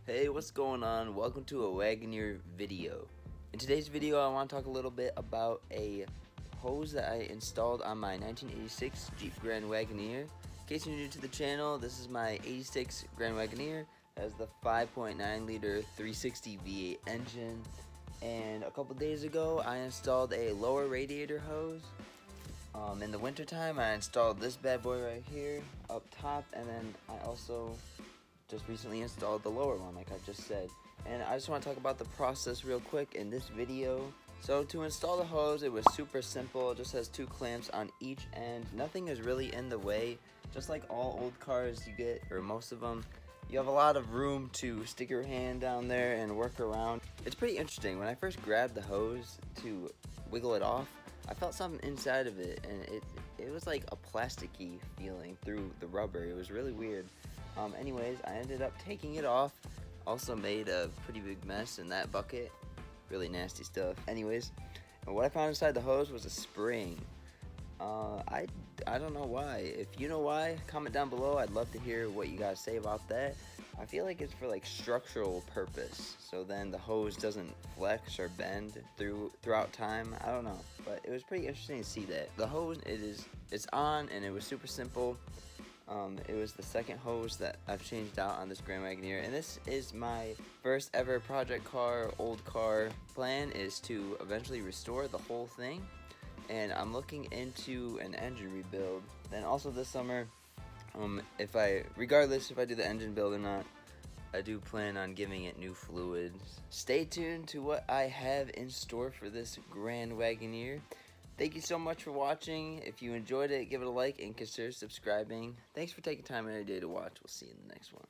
Hey, what's going on? Welcome to a Wagoneer video. In today's video, I want to talk a little bit about a hose that I installed on my 1986 Jeep Grand Wagoneer. In case you're new to the channel, this is my 86 Grand Wagoneer. It has the 5.9 liter 360 V8 engine. And a couple days ago, I installed a lower radiator hose. In the wintertime, I installed this bad boy right here up top, and then I also just recently installed the lower one, like I just said. And I just want to talk about the process real quick in this video. So to install the hose, it was super simple. It just has two clamps on each end. Nothing is really in the way. Just like all old cars you get, or most of them, you have a lot of room to stick your hand down there and work around. It's pretty interesting. When I first grabbed the hose to wiggle it off, I felt something inside of it, and it was like a plasticky feeling through the rubber. It was really weird. Anyways, I ended up taking it off. Also made a pretty big mess in that bucket. Really nasty stuff. Anyways, and what I found inside the hose was a spring. I don't know why. If you know why, comment down below. I'd love to hear what you guys say about that. I feel like it's for like structural purpose, so then the hose doesn't flex or bend throughout time. I don't know, but it was pretty interesting to see that. The hose, it's on, and it was super simple. It was the second hose that I've changed out on this Grand Wagoneer, and this is my first ever project car, old car. Plan is to eventually restore the whole thing, and I'm looking into an engine rebuild. Then also this summer, regardless if I do the engine build or not, I do plan on giving it new fluids. Stay tuned to what I have in store for this Grand Wagoneer. Thank you so much for watching. If you enjoyed it, give it a like and consider subscribing. Thanks for taking time out of your day to watch. We'll see you in the next one.